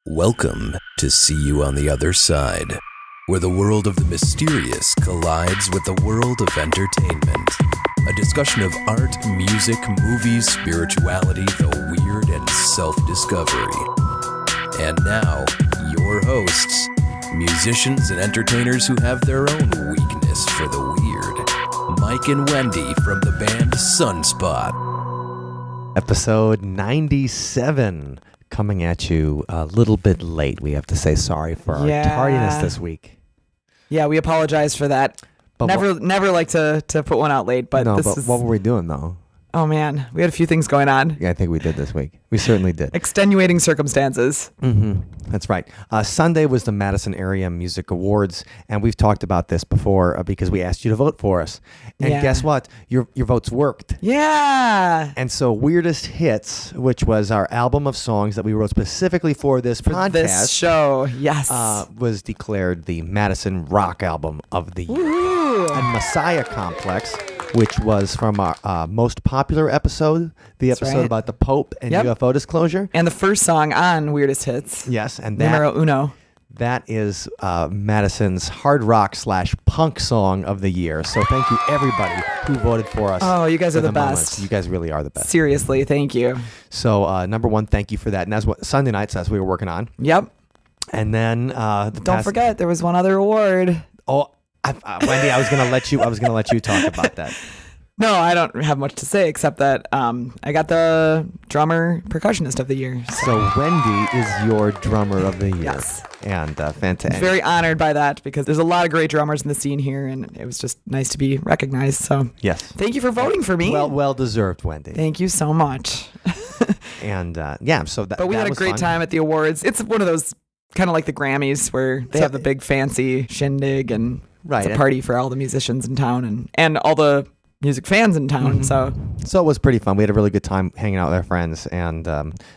Welcome to See You on the Other Side, where the world of the mysterious collides with the world of entertainment. A discussion of art, music, movies, spirituality, the weird, and self-discovery. And now, your hosts, musicians and entertainers who have their own weakness for the weird, Mike and Wendy from the band Sunspot. Episode 97. Coming at you a little bit late. We have to say sorry for our tardiness this week. Yeah, we apologize for that. But never like to put one out late, but what were we doing though? Oh man, we had a few things going on. Yeah, I think we did this week. We certainly did. Extenuating circumstances. That's right. Sunday was the Madison Area Music Awards, and we've talked about this before because we asked you to vote for us. And guess what? Your votes worked. Yeah. And so Weirdest Hits, which was our album of songs that we wrote specifically for this podcast. This show, yes. Was declared the Madison Rock Album of the Year. Ooh. And Messiah Complex, which was from our most popular episode, the episode about the Pope and UFO disclosure. And the first song on Weirdest Hits. Yes, and Numero uno. That is Madison's hard rock / punk song of the year. So thank you, everybody who voted for us. Oh, you guys are the best. Moments. You guys really are the best. Seriously, thank you. So number one, thank you for that. And that's what Sunday nights, that's what we were working on. Yep. And then don't forget, there was one other award. Oh, Wendy, I was gonna let you talk about that. No, I don't have much to say except that I got the drummer percussionist of the year. So Wendy is your drummer of the year. Yes. And fantastic. Very honored by that because there's a lot of great drummers in the scene here, and it was just nice to be recognized. So yes, thank you for voting for me. Well deserved, Wendy. Thank you so much. And so that. But we had a great time at the awards. It's one of those kind of like the Grammys where they have the big fancy shindig and it's a party for all the musicians in town and all the music fans in town. So it was pretty fun. We had a really good time hanging out with our friends, and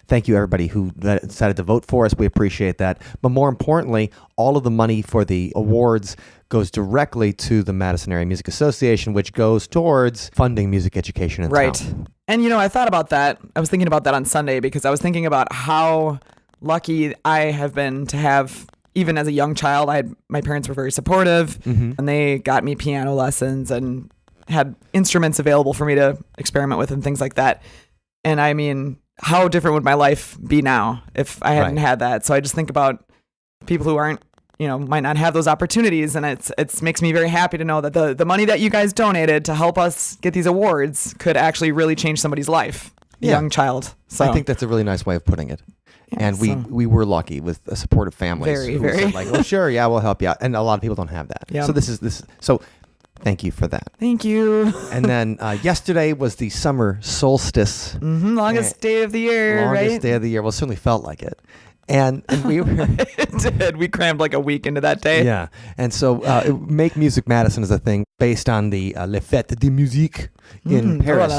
thank you everybody who decided to vote for us. We appreciate that. But more importantly, all of the money for the awards goes directly to the Madison Area Music Association, which goes towards funding music education in town. And I thought about that. I was thinking about that on Sunday because I was thinking about how lucky I have been to have. Even as a young child, my parents were very supportive, and they got me piano lessons and had instruments available for me to experiment with and things like that. And I mean, how different would my life be now if I hadn't had that? So I just think about people who aren't, might not have those opportunities. And it makes me very happy to know that the money that you guys donated to help us get these awards could actually really change somebody's life, a young child. So I think that's a really nice way of putting it. Yeah, and we were lucky with a supportive family. Very, very. Said like, oh, sure, yeah, we'll help you out. And a lot of people don't have that. Yep. So this is. So thank you for that. Thank you. And then yesterday was the summer solstice. Longest day of the year, right? Longest day of the year. Well, it certainly felt like it. And we were... It did. We crammed like a week into that day. Yeah. And so Make Music Madison is a thing based on the Le Fête de Musique in Paris.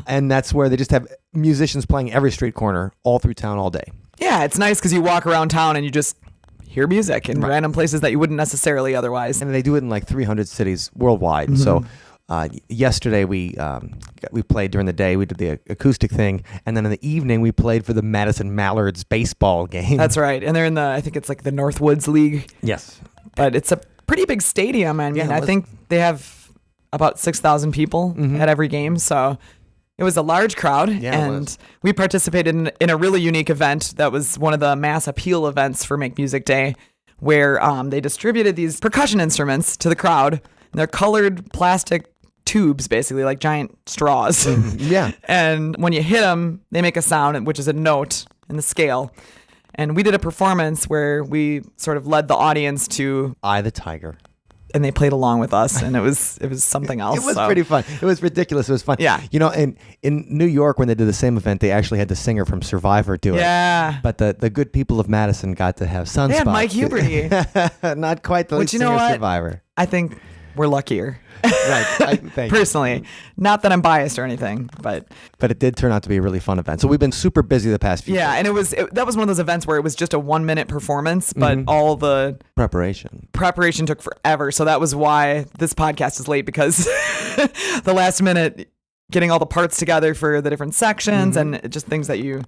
And that's where they just have musicians playing every street corner all through town all day. Yeah, it's nice because you walk around town and you just hear music in random places that you wouldn't necessarily otherwise. And they do it in like 300 cities worldwide. So yesterday we played during the day. We did the acoustic thing, and then in the evening we played for the Madison Mallards baseball game. That's right, and they're in I think it's like the Northwoods League. Yes, but it's a pretty big stadium. I mean, I think they have about 6,000 people at every game, so it was a large crowd. And we participated in a really unique event that was one of the mass appeal events for Make Music Day, where they distributed these percussion instruments to the crowd. And they're colored plastic tubes, basically like giant straws. And when you hit them, they make a sound, which is a note in the scale. And we did a performance where we sort of led the audience to Eye the Tiger. And they played along with us, and it was something else. It was pretty fun. It was ridiculous. It was fun. Yeah. In New York, when they did the same event, they actually had the singer from Survivor do it. Yeah. But the good people of Madison got to have Sunspot. They had Mike Huberty. Not quite the lead singer of Survivor. I think we're luckier. Right. Thank Personally. You. Not that I'm biased or anything, but it did turn out to be a really fun event. So we've been super busy the past few days. And that was one of those events where it was just a 1-minute performance, but all the preparation took forever. So that was why this podcast is late, because the last minute getting all the parts together for the different sections and just things that you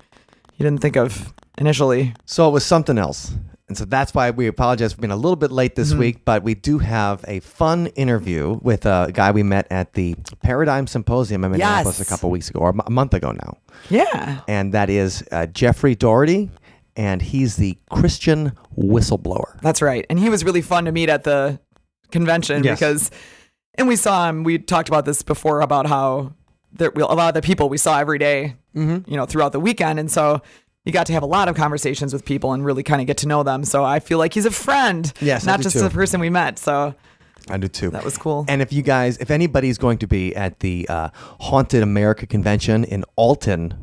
you didn't think of initially. So it was something else. And so that's why we apologize for being a little bit late this week, but we do have a fun interview with a guy we met at the Paradigm Symposium in Minneapolis a couple weeks ago, or a month ago now. Yeah. And that is Jeffrey Daugherty, and he's the Christian Whistleblower. That's right. And he was really fun to meet at the convention because, and we saw him, we talked about this before about how a lot of the people we saw every day, throughout the weekend. And so you got to have a lot of conversations with people and really kind of get to know them. So I feel like he's a friend, not just a person we met. So I do too. That was cool. And if anybody's going to be at the Haunted America Convention in Alton,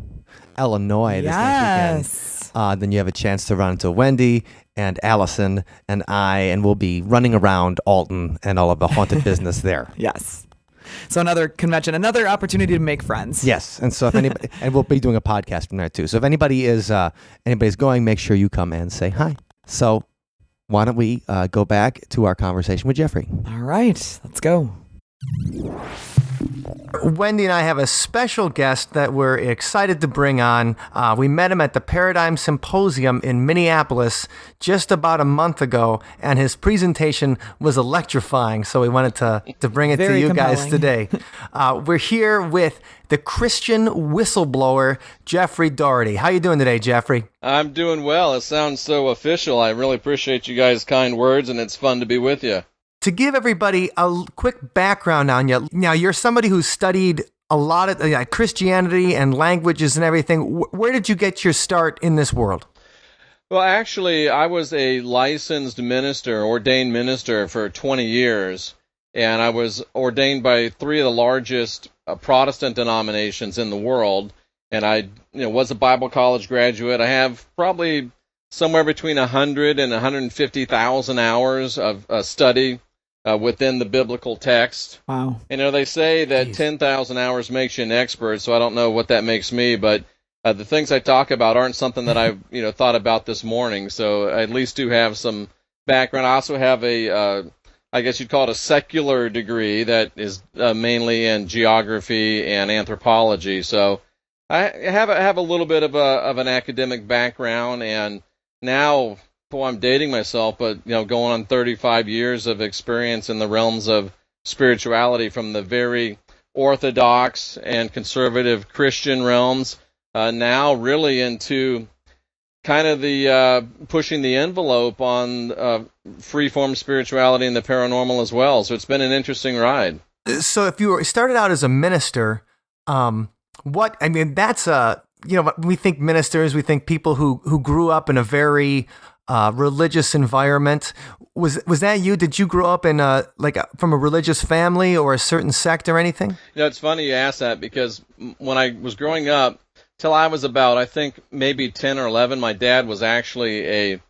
Illinois this next weekend, then you have a chance to run into Wendy and Allison and and we'll be running around Alton and all of the haunted business there. Yes. So another convention, another opportunity to make friends. Yes, and so if anybody, and we'll be doing a podcast from there too. So if anybody's going, make sure you come and say hi. So why don't we go back to our conversation with Jeffrey? All right, let's go. Wendy and I have a special guest that we're excited to bring on. We met him at the Paradigm Symposium in Minneapolis just about a month ago, and his presentation was electrifying, so we wanted to bring it to you compelling. guys today. We're here with the Christian Whistleblower, Jeffrey Daugherty. How you doing today, Jeffrey? I'm doing well. It sounds so official. I really appreciate you guys' kind words, and it's fun to be with you. To give everybody a quick background on you, now you're somebody who's studied a lot of Christianity and languages and everything. Where did you get your start in this world? Well, actually, I was a licensed minister, ordained minister for 20 years, and I was ordained by 3 of the largest Protestant denominations in the world, and I was a Bible college graduate. I have probably somewhere between 100 and 150,000 hours of study within the biblical text. Wow. They say that 10,000 hours makes you an expert, so I don't know what that makes me, but the things I talk about aren't something that I've thought about this morning, so I at least do have some background. I also have I guess you'd call it a secular degree that is mainly in geography and anthropology, so I have a little bit of an academic background, and now, I'm dating myself, but going on 35 years of experience in the realms of spirituality, from the very orthodox and conservative Christian realms, now really into kind of the pushing the envelope on free-form spirituality and the paranormal as well. So it's been an interesting ride. So if you started out as a minister, that's we think ministers, we think people who grew up in a very religious environment. Was that you? Did you grow up in from a religious family or a certain sect or anything? It's funny you ask that, because when I was growing up, till I was about, I think, maybe 10 or 11, my dad was actually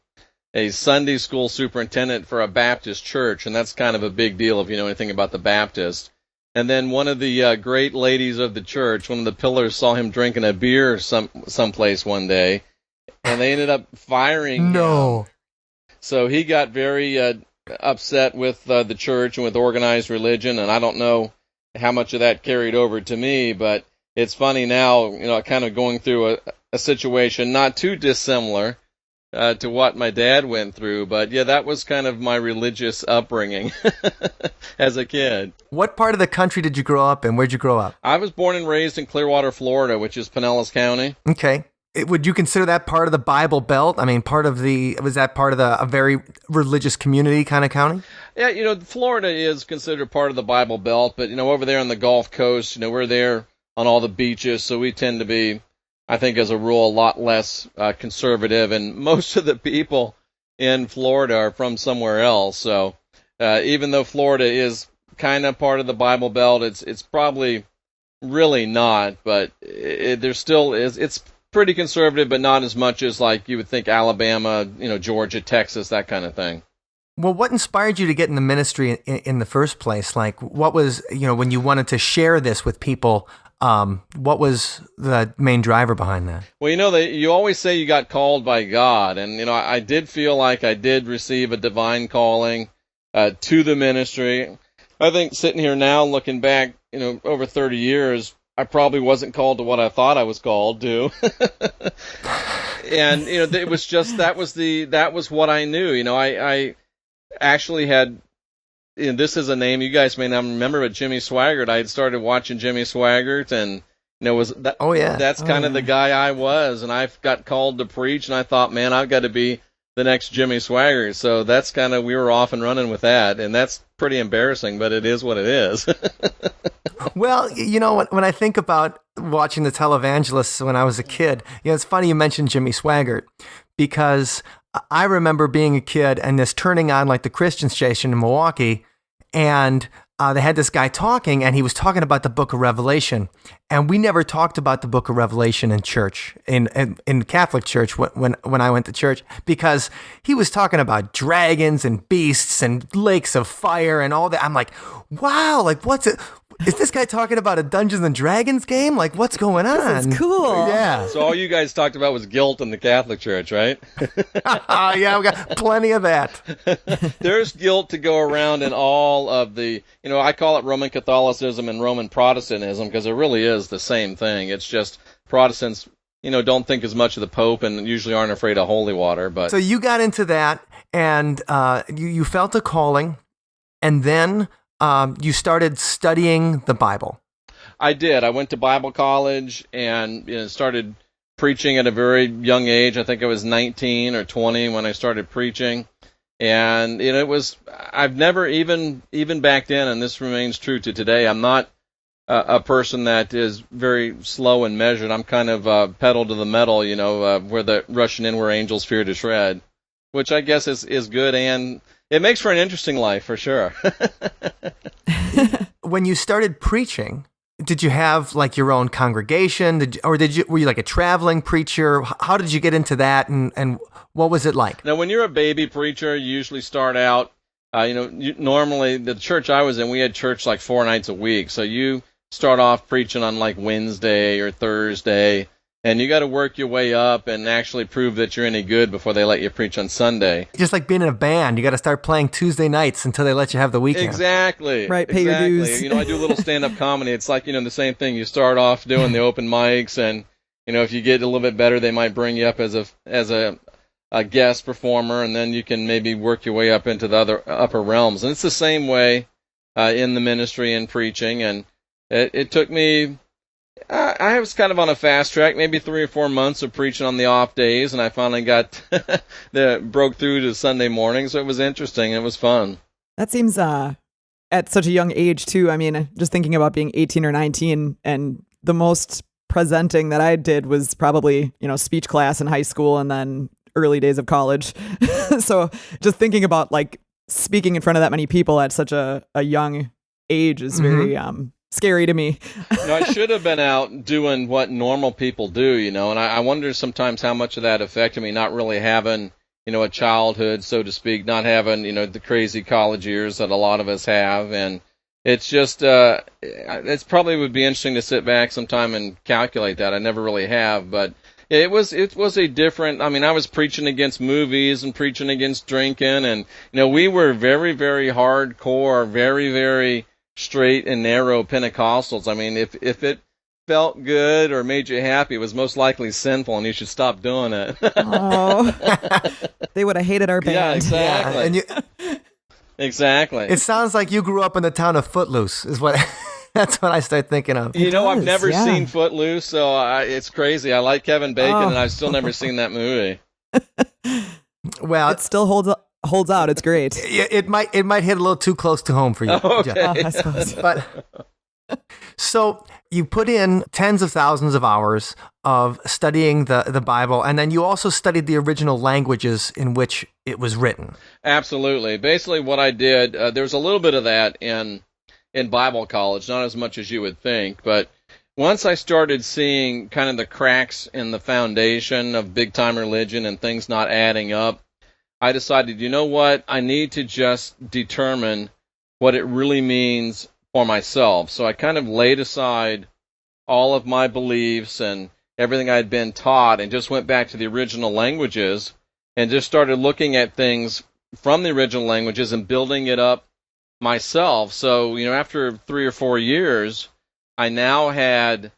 a Sunday school superintendent for a Baptist church, and that's kind of a big deal if you know anything about the Baptist. And then one of the great ladies of the church, one of the pillars, saw him drinking a beer someplace one day, and they ended up firing him. So he got very upset with the church and with organized religion, and I don't know how much of that carried over to me, but it's funny now, kind of going through a situation not too dissimilar to what my dad went through. But yeah, that was kind of my religious upbringing as a kid. What part of the country did you grow up in? Where'd you grow up? I was born and raised in Clearwater, Florida, which is Pinellas County. Okay. Would you consider that part of the Bible Belt? I mean, was that part of a very religious community kind of county? Yeah, Florida is considered part of the Bible Belt, but, over there on the Gulf Coast, we're there on all the beaches, so we tend to be, I think, as a rule, a lot less conservative, and most of the people in Florida are from somewhere else, so even though Florida is kind of part of the Bible Belt, it's probably really not, but there still is, it's pretty conservative, but not as much as like you would think Alabama, Georgia, Texas, that kind of thing. Well, what inspired you to get in the ministry in the first place? Like, what was, when you wanted to share this with people, what was the main driver behind that? Well, you always say you got called by God, and, I did feel like I did receive a divine calling to the ministry. I think sitting here now, looking back, over 30 years, I probably wasn't called to what I thought I was called to. And, it was just, that was what I knew. I actually had, this is a name you guys may not remember, but Jimmy Swaggart. I had started watching Jimmy Swaggart, and was that? Oh yeah, that's kind of the guy I was, and I got called to preach, and I thought, man, I've got to be the next Jimmy Swaggart. So that's kind of, we were off and running with that, and that's pretty embarrassing, but it is what it is. Well, when I think about watching the televangelists when I was a kid, it's funny you mentioned Jimmy Swaggart, because I remember being a kid and this turning on like the Christian station in Milwaukee, and they had this guy talking, and he was talking about the Book of Revelation, and we never talked about the Book of Revelation in church, in Catholic church when I went to church, because he was talking about dragons and beasts and lakes of fire and all that. I'm like, wow, like what's it? Is this guy talking about a Dungeons and Dragons game? Like, what's going on? This is cool. Yeah. So all you guys talked about was guilt in the Catholic Church, right? Yeah, we got plenty of that. There's guilt to go around in all of the, I call it Roman Catholicism and Roman Protestantism, because it really is the same thing. It's just Protestants, don't think as much of the Pope and usually aren't afraid of holy water. But so you got into that, and you felt a calling, and then you started studying the Bible. I did. I went to Bible college and started preaching at a very young age. I think I was 19 or 20 when I started preaching. And I've never, even back then, and this remains true to today, I'm not a person that is very slow and measured. I'm kind of pedal to the metal, where the rushing in where angels fear to tread, which I guess is good, and it makes for an interesting life for sure. When you started preaching, did you have like your own congregation? Were you like a traveling preacher? How did you get into that, and what was it like? Now, when you're a baby preacher, you usually start out, normally the church I was in, we had church like 4 nights a week. So you start off preaching on like Wednesday or Thursday, and you got to work your way up and actually prove that you're any good before they let you preach on Sunday. Just like being in a band, you got to start playing Tuesday nights until they let you have the weekend. Exactly. Right, pay your dues. I do a little stand-up comedy. It's like, the same thing. You start off doing the open mics, and, if you get a little bit better, they might bring you up as a guest performer, and then you can maybe work your way up into the other upper realms. And it's the same way in the ministry and preaching. And it took me... I was kind of on a fast track, maybe 3 or 4 months of preaching on the off days, and I finally got broke through to Sunday morning, so it was interesting. It was fun. That seems at such a young age, too. I mean, just thinking about being 18 or 19, and the most presenting that I did was probably, speech class in high school and then early days of college. So just thinking about, like, speaking in front of that many people at such a young age is very... scary to me. I should have been out doing what normal people do, and I wonder sometimes how much of that affected me, not really having, a childhood, so to speak, not having, the crazy college years that a lot of us have. And it's just, it's probably would be interesting to sit back sometime and calculate that. I never really have, but it was a different, I was preaching against movies and preaching against drinking, and, we were very, very hardcore, very, very straight and narrow Pentecostals. If it felt good or made you happy, it was most likely sinful, and you should stop doing it. Oh, they would have hated our band. Yeah, exactly. Yeah, exactly. It sounds like you grew up in the town of Footloose, is what. That's what I start thinking of. I've never seen Footloose, so it's crazy. I like Kevin Bacon, and I've still never seen that movie. Well, it still holds out. It's great. It might hit a little too close to home for you. Okay. I suppose. But so you put in tens of thousands of hours of studying the Bible, and then you also studied the original languages in which it was written. Absolutely. Basically, what I did, there was a little bit of that in Bible college, not as much as you would think, but once I started seeing kind of the cracks in the foundation of big-time religion and things not adding up, I decided, you know what, I need to just determine what it really means for myself. So I kind of laid aside all of my beliefs and everything I'd been taught and just went back to the original languages and just started looking at things from the original languages and building it up myself. So, after 3 or 4 years, I now had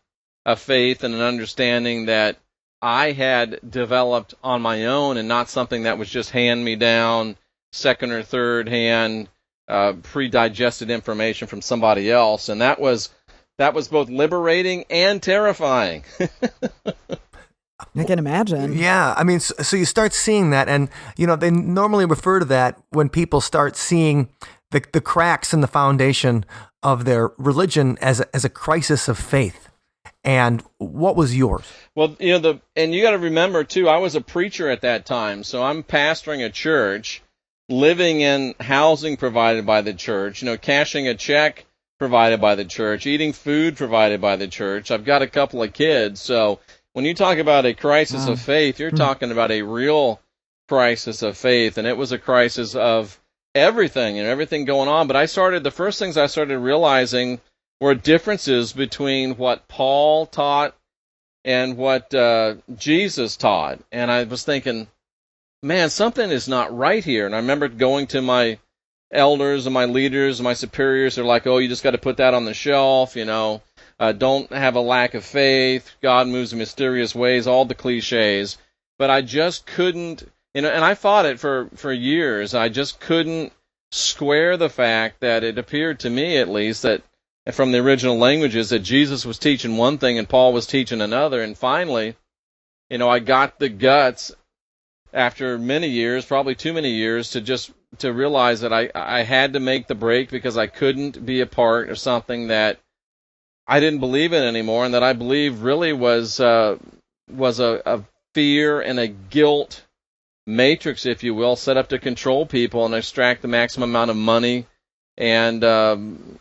a faith and an understanding that I had developed on my own and not something that was just hand-me-down, second or third hand, pre-digested information from somebody else. And that was both liberating and terrifying. I can imagine. Yeah, I mean, so you start seeing that, and they normally refer to that when people start seeing the cracks in the foundation of their religion as a crisis of faith. And what was yours? Well, and you got to remember too, I was a preacher at that time, so I'm pastoring a church, living in housing provided by the church, cashing a check provided by the church, eating food provided by the church. I've got a couple of kids, so when you talk about a crisis of faith, you're talking about a real crisis of faith, and it was a crisis of everything and everything going on. But the first things I started realizing were differences between what Paul taught and what Jesus taught. And I was thinking, man, something is not right here. And I remember going to my elders and my leaders and my superiors. They're like, oh, you just got to put that on the shelf, don't have a lack of faith. God moves in mysterious ways, all the cliches. But I just couldn't, and I fought it for years. I just couldn't square the fact that it appeared to me, at least, that from the original languages, that Jesus was teaching one thing and Paul was teaching another. And finally, I got the guts after many years, probably too many years, to realize that I had to make the break, because I couldn't be a part of something that I didn't believe in anymore, and that I believe really was a fear and a guilt matrix, if you will, set up to control people and extract the maximum amount of money and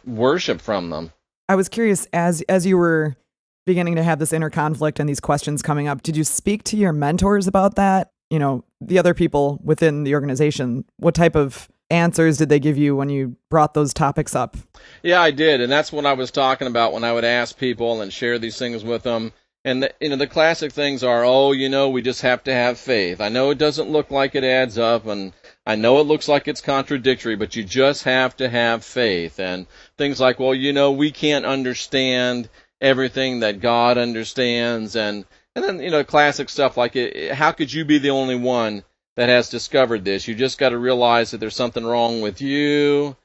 worship from them. I was curious, as you were beginning to have this inner conflict and these questions coming up, did you speak to your mentors about that? The other people within the organization, what type of answers did they give you when you brought those topics up? Yeah, I did, and that's what I was talking about when I would ask people and share these things with them. And the classic things are, we just have to have faith. I know it doesn't look like it adds up, and I know it looks like it's contradictory, but you just have to have faith. And things like, we can't understand everything that God understands, and then classic stuff like, how could you be the only one that has discovered this? You just got to realize that there's something wrong with you,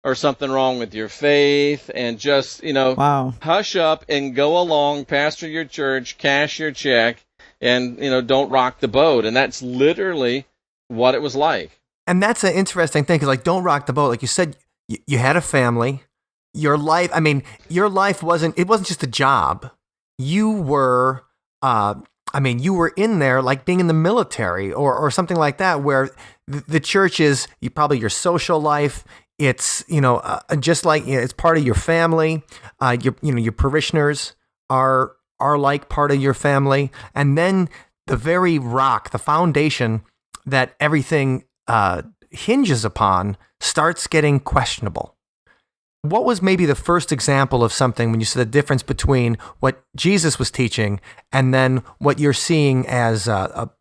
or something wrong with your faith, and just, wow. Hush up and go along, pastor your church, cash your check, and, don't rock the boat. And that's literally what it was like. And that's an interesting thing, because don't rock the boat. Like you said, you had a family. Your life wasn't just a job. You were, you were in there like being in the military or something like that, where the church is probably your social life. It's, just like it's part of your family. Your parishioners are like part of your family. And then the very rock, the foundation that everything hinges upon starts getting questionable. What was maybe the first example of something when you said the difference between what Jesus was teaching and then what you're seeing as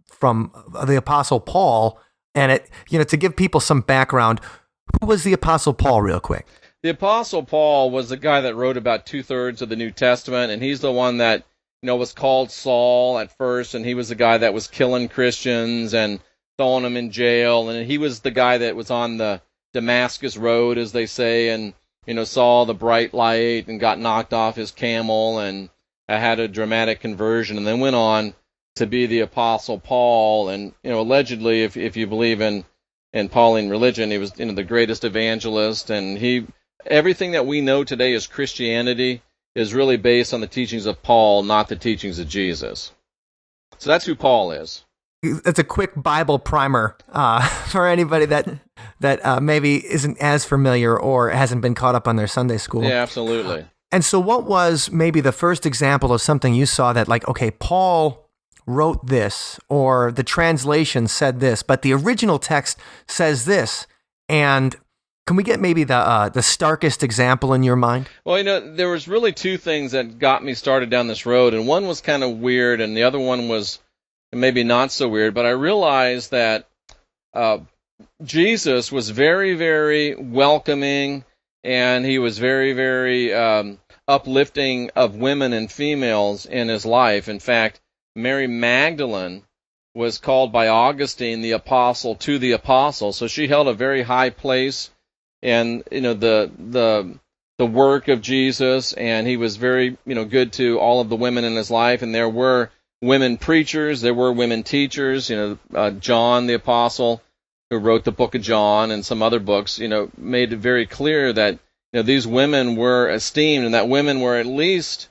from the Apostle Paul? And to give people some background, who was the Apostle Paul, real quick? The Apostle Paul was the guy that wrote about 2/3 of the New Testament, and he's the one that was called Saul at first, and he was the guy that was killing Christians and throwing them in jail, and he was the guy that was on the Damascus Road, as they say, and saw the bright light and got knocked off his camel and had a dramatic conversion, and then went on to be the Apostle Paul. And allegedly, if you believe in Pauline religion, he was the greatest evangelist, and everything that we know today as Christianity is really based on the teachings of Paul, not the teachings of Jesus. So that's who Paul is. That's a quick Bible primer for anybody that maybe isn't as familiar or hasn't been caught up on their Sunday school. Yeah, absolutely. And so what was maybe the first example of something you saw that, like, okay, Paul wrote this, or the translation said this, but the original text says this? And can we get maybe the starkest example in your mind? Well, there was really two things that got me started down this road, and one was kind of weird, and the other one was maybe not so weird, but I realized that Jesus was very, very welcoming, and he was very, very uplifting of women and females in his life. In fact, Mary Magdalene was called by Augustine the apostle to the apostle. So she held a very high place in, the work of Jesus, and he was very, good to all of the women in his life. And there were women preachers, there were women teachers, John the apostle, who wrote the book of John and some other books, made it very clear that, these women were esteemed and that women were at least,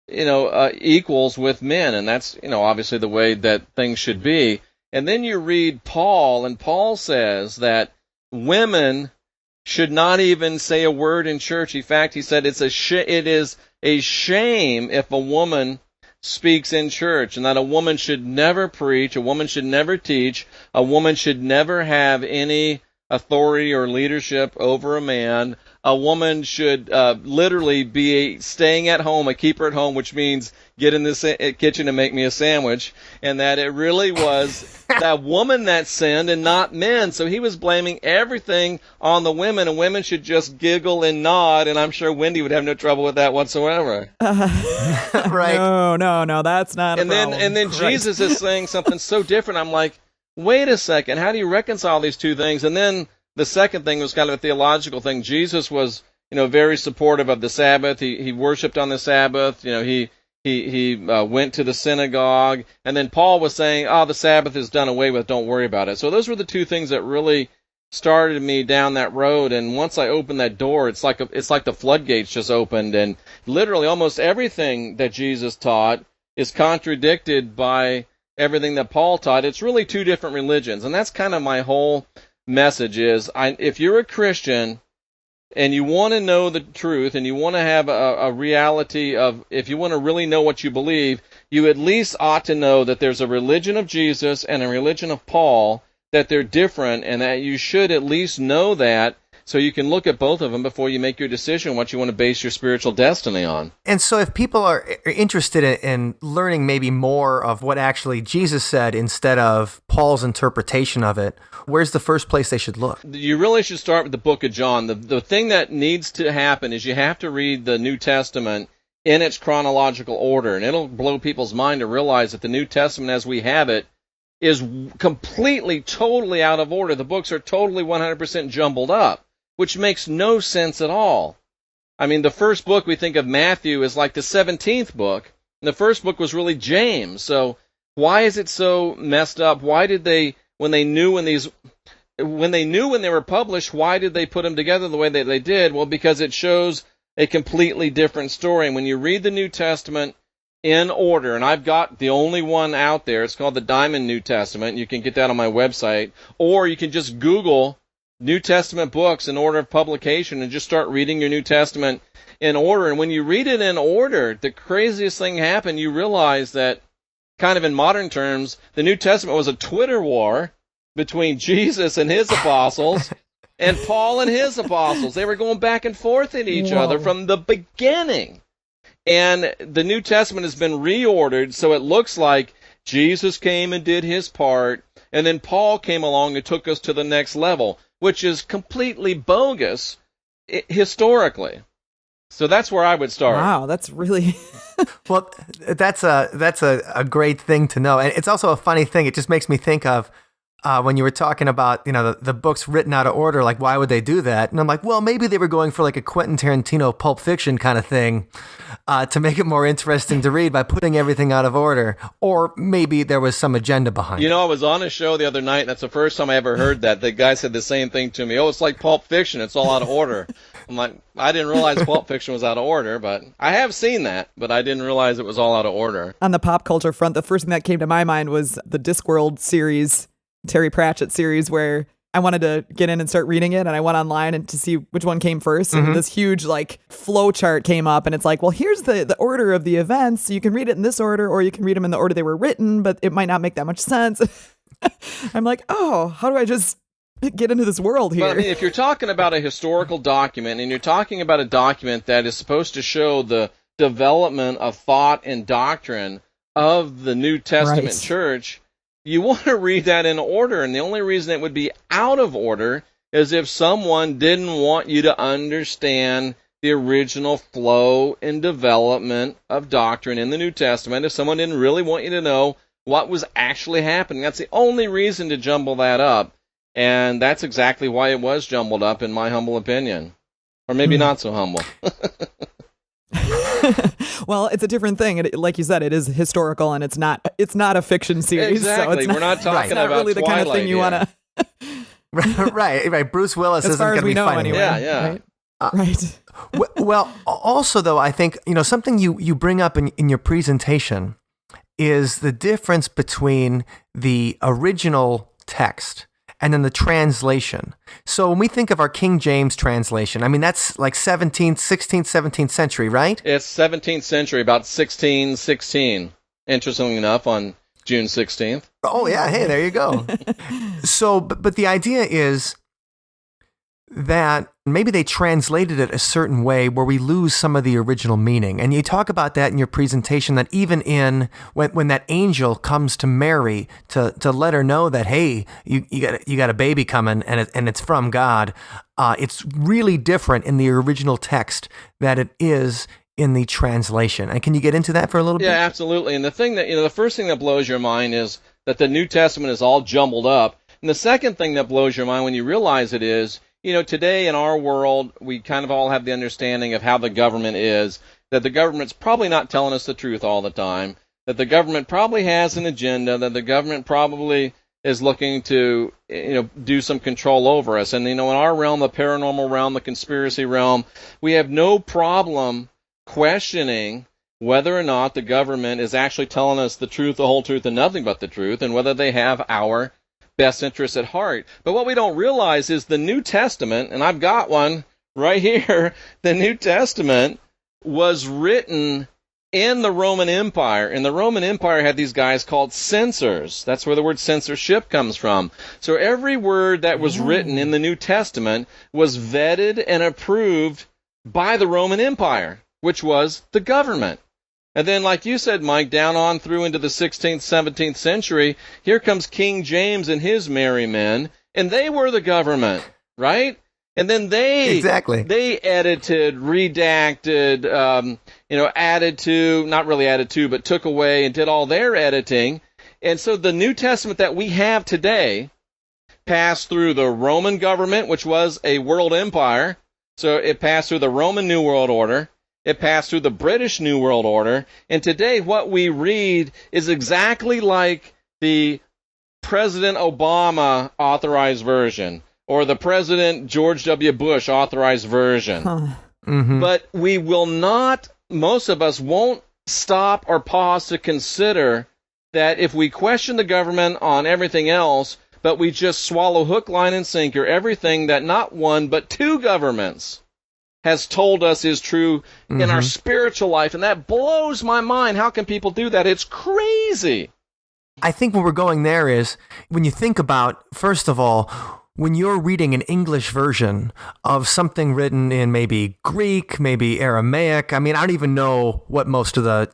equals with men. And that's, obviously the way that things should be. And then you read Paul, and Paul says that women should not even say a word in church. In fact, he said it is a shame if a woman speaks in church, and that a woman should never preach, a woman should never teach, a woman should never have any authority or leadership over a man. A woman should literally be staying at home, a keeper at home, which means get in the kitchen and make me a sandwich, and that it really was that woman that sinned and not men. So he was blaming everything on the women, and women should just giggle and nod, and I'm sure Wendy would have no trouble with that whatsoever. Right. No, that's not and a problem. And then Right. Jesus is saying something so different. I'm like, wait a second, how do you reconcile these two things? And then the second thing was kind of a theological thing. Jesus was, very supportive of the Sabbath. He worshipped on the Sabbath. He went to the synagogue. And then Paul was saying, the Sabbath is done away with. Don't worry about it. So those were the two things that really started me down that road. And once I opened that door, it's like the floodgates just opened. And literally almost everything that Jesus taught is contradicted by everything that Paul taught. It's really two different religions. And that's kind of my whole message is, if you're a Christian and you want to know the truth and you want to have a reality of, if you want to really know what you believe, you at least ought to know that there's a religion of Jesus and a religion of Paul, that they're different, and that you should at least know that, so you can look at both of them before you make your decision what you want to base your spiritual destiny on. And so if people are interested in learning maybe more of what actually Jesus said instead of Paul's interpretation of it, where's the first place they should look? You really should start with the book of John. The thing that needs to happen is you have to read the New Testament in its chronological order, and it'll blow people's mind to realize that the New Testament as we have it is completely, totally out of order. The books are totally 100% jumbled up, which makes no sense at all. I mean, the first book we think of Matthew is like the 17th book, and the first book was really James. So why is it so messed up? Why did they, when they knew when they were published, why did they put them together the way that they did? Well, because it shows a completely different story. And when you read the New Testament in order, and I've got the only one out there, it's called the Diamond New Testament. You can get that on my website, or you can just Google New Testament books in order of publication and just start reading your New Testament in order. And when you read it in order, the craziest thing happened. You realize that, kind of in modern terms, the New Testament was a Twitter war between Jesus and his apostles and Paul and his apostles. They were going back and forth at each other from the beginning. And the New Testament has been reordered, so it looks like Jesus came and did his part, and then Paul came along and took us to the next level, which is completely bogus historically. So that's where I would start. Wow, that's really... Well, that's a great thing to know. And it's also a funny thing. It just makes me think of when you were talking about, the books written out of order, like, why would they do that? And I'm like, well, maybe they were going for like a Quentin Tarantino Pulp Fiction kind of thing to make it more interesting to read by putting everything out of order. Or maybe there was some agenda behind it. I was on a show the other night, and that's the first time I ever heard that. The guy said the same thing to me. Oh, it's like Pulp Fiction. It's all out of order. I'm like, I didn't realize Pulp Fiction was out of order, but I have seen that, but I didn't realize it was all out of order. On the pop culture front, the first thing that came to my mind was the Discworld series, Terry Pratchett series, where I wanted to get in and start reading it, and I went online and to see which one came first, and this huge flow chart came up, and it's like, well, here's the order of the events. So you can read it in this order, or you can read them in the order they were written, but it might not make that much sense. I'm like, oh, how do I just get into this world here? Well, I mean, if you're talking about a historical document, and you're talking about a document that is supposed to show the development of thought and doctrine of the New Testament church, you want to read that in order, and the only reason it would be out of order is if someone didn't want you to understand the original flow and development of doctrine in the New Testament if someone didn't really want you to know what was actually happening. That's the only reason to jumble that up, and that's exactly why it was jumbled up, in my humble opinion. Or maybe not so humble. Well, it's a different thing. Like you said, it is historical, and it's not a fiction series. Exactly. So We're not talking about really the kind of thing you want to. Right. Bruce Willis as isn't far going as to we be know, fighting. anyway. Yeah. Right. Well, also though, I think something you bring up in your presentation is the difference between the original text and then the translation. So when we think of our King James translation, I mean, that's like 16th, 17th century, right? It's 17th century, about 1616, interestingly enough, on June 16th. Oh, yeah. Hey, there you go. So, but the idea is that maybe they translated it a certain way where we lose some of the original meaning. And you talk about that in your presentation, that even when that angel comes to Mary to let her know that, hey, you got a baby coming and it's from God, it's really different in the original text that it is in the translation. And can you get into that for a little bit? Yeah, absolutely. And the thing that, the first thing that blows your mind is that the New Testament is all jumbled up. And the second thing that blows your mind when you realize it is, today in our world, we kind of all have the understanding of how the government is, that the government's probably not telling us the truth all the time, that the government probably has an agenda, that the government probably is looking to, do some control over us. And, in our realm, the paranormal realm, the conspiracy realm, we have no problem questioning whether or not the government is actually telling us the truth, the whole truth, and nothing but the truth, and whether they have our best interests at heart. But what we don't realize is the New Testament, and I've got one right here, the New Testament was written in the Roman Empire, and the Roman Empire had these guys called censors. That's where the word censorship comes from. So every word that was written in the New Testament was vetted and approved by the Roman Empire, which was the government. And then, like you said, Mike, down on through into the 16th, 17th century, here comes King James and his merry men, and they were the government, right? And then they edited, redacted, added to, not really added to, but took away and did all their editing. And so the New Testament that we have today passed through the Roman government, which was a world empire. So it passed through the Roman New World Order. It passed through the British New World Order. And today what we read is exactly like the President Obama authorized version or the President George W. Bush authorized version. Mm-hmm. But we will not, most of us won't stop or pause to consider that if we question the government on everything else, but we just swallow hook, line, and sinker everything that not one but two governments has told us is true in our spiritual life. And that blows my mind. How can people do that? It's crazy. I think where we're going there is when you think about, first of all, when you're reading an English version of something written in maybe Greek, maybe Aramaic, I mean, I don't even know what most of the,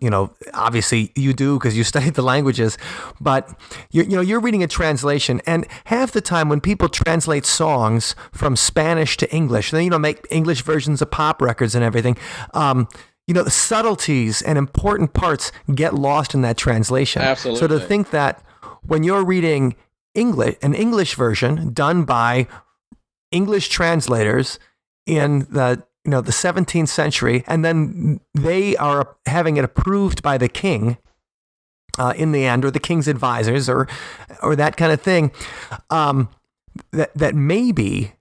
obviously you do because you studied the languages, but you're reading a translation, and half the time when people translate songs from Spanish to English, then, make English versions of pop records and everything, the subtleties and important parts get lost in that translation. Absolutely. So to think that when you're reading an English version done by English translators in the 17th century, and then they are having it approved by the king in the end, or the king's advisors, or that kind of thing, that maybe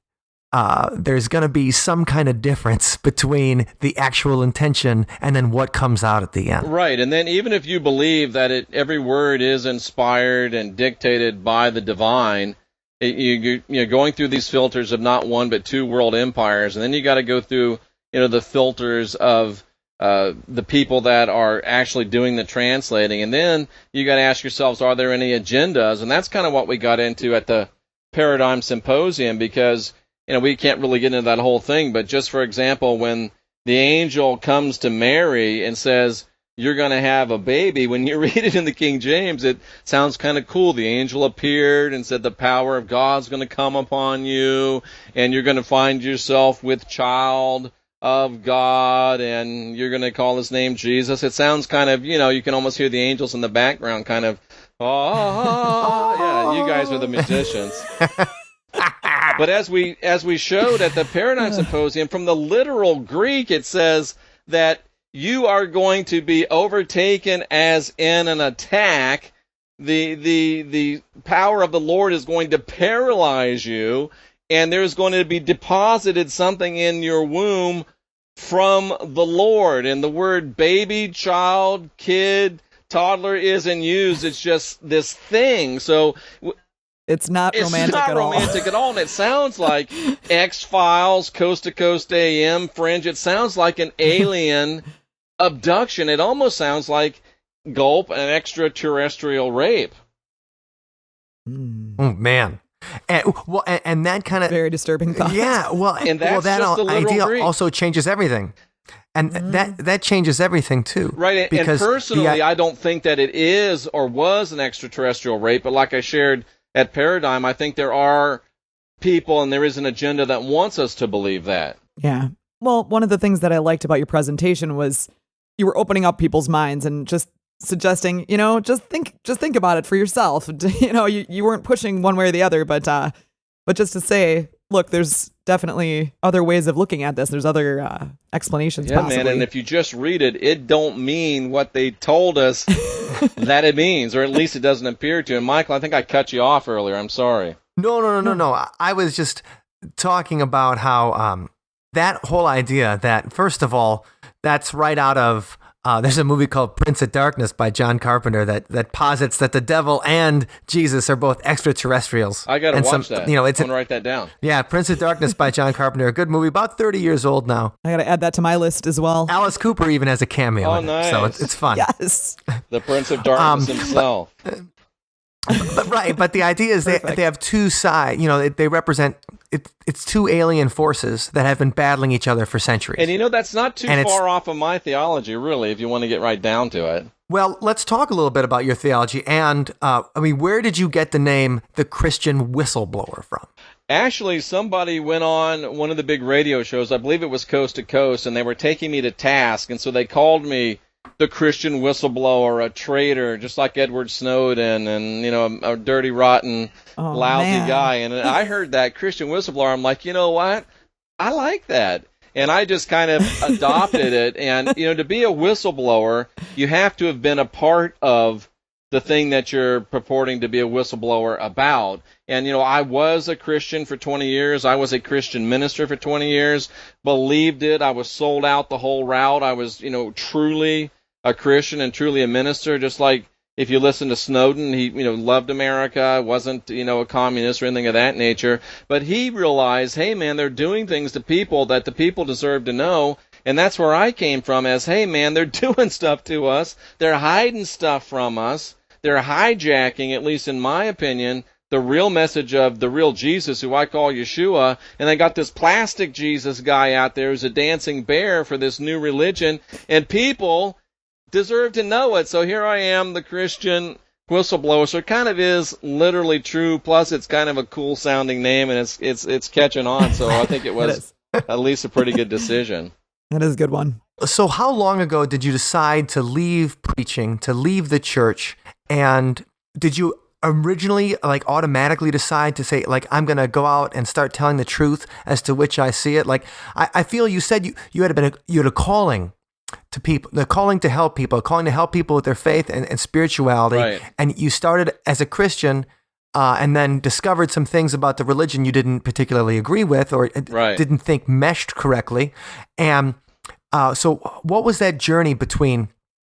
there's going to be some kind of difference between the actual intention and then what comes out at the end. Right, and then even if you believe that every word is inspired and dictated by the divine, you're going through these filters of not one but two world empires, and then you got to go through the filters of the people that are actually doing the translating, and then you got to ask yourselves, are there any agendas? And that's kind of what we got into at the Paradigm Symposium, because we can't really get into that whole thing, but just for example, when the angel comes to Mary and says, you're going to have a baby, when you read it in the King James, it sounds kind of cool. The angel appeared and said, the power of God's going to come upon you, and you're going to find yourself with child of God, and you're going to call his name Jesus. It sounds kind of, you can almost hear the angels in the background kind of, yeah, you guys are the magicians. But as we showed at the Paradigm Symposium, from the literal Greek, it says that you are going to be overtaken as in an attack. The power of the Lord is going to paralyze you, and there's going to be deposited something in your womb from the Lord. And the word baby, child, kid, toddler isn't used. It's just this thing. So it's not romantic at all. It's not romantic at all. And it sounds like X-Files, Coast to Coast AM, Fringe. It sounds like an alien abduction. It almost sounds like Gulp, an extraterrestrial rape. Oh, man. And that kind of very disturbing thought. Yeah, and that's that just the idea Greek. Also changes everything, and that changes everything too. Right, because and personally, I don't think that it is or was an extraterrestrial rape. But like I shared at Paradigm, I think there are people and there is an agenda that wants us to believe that. Yeah. Well, one of the things that I liked about your presentation was you were opening up people's minds and just suggesting, just think about it for yourself. You weren't pushing one way or the other, but just to say, look, there's definitely other ways of looking at this. There's other explanations. Yeah, possibly. man. And if you just read it, it don't mean what they told us that it means, or at least it doesn't appear to. And Michael, I think I cut you off earlier. I'm sorry. No. I was just talking about how that whole idea that, first of all, that's right out of there's a movie called Prince of Darkness by John Carpenter that posits that the devil and Jesus are both extraterrestrials. I gotta watch that. I'm gonna write that down. Yeah, Prince of Darkness by John Carpenter, a good movie, about 30 years old now. I gotta add that to my list as well. Alice Cooper even has a cameo. Oh, in nice. it, so it's fun. Yes, the Prince of Darkness himself. But the idea is they have two sides. They represent it's two alien forces that have been battling each other for centuries. And that's not too far off of my theology, really, if you want to get right down to it. Well, let's talk a little bit about your theology. And where did you get the name the Christian Whistleblower from? Actually, somebody went on one of the big radio shows. I believe it was Coast to Coast, and they were taking me to task, and so they called me the Christian Whistleblower, a traitor, just like Edward Snowden, and a dirty, rotten, lousy guy. And I heard that Christian Whistleblower. I'm like, you know what? I like that, and I just kind of adopted it. And to be a whistleblower, you have to have been a part of the thing that you're purporting to be a whistleblower about. And, I was a Christian for 20 years. I was a Christian minister for 20 years, believed it. I was sold out the whole route. I was, truly a Christian and truly a minister, just like if you listen to Snowden, he, loved America, wasn't, a communist or anything of that nature. But he realized, hey, man, they're doing things to people that the people deserve to know. And that's where I came from as, hey, man, they're doing stuff to us. They're hiding stuff from us. They're hijacking, at least in my opinion, the real message of the real Jesus, who I call Yeshua, and they got this plastic Jesus guy out there who's a dancing bear for this new religion, and people deserve to know it. So here I am, the Christian whistleblower. So it kind of is literally true, plus it's kind of a cool sounding name, and it's catching on, so I think it was at least a pretty good decision. That is a good one. So how long ago did you decide to leave preaching, to leave the church, and did you originally automatically decide to say I'm going to go out and start telling the truth as to which I see it? I feel you said you had a calling to people, the calling to help people, with their faith and spirituality. Right. And you started as a Christian and then discovered some things about the religion you didn't particularly agree with or didn't think meshed correctly. And so what was that journey between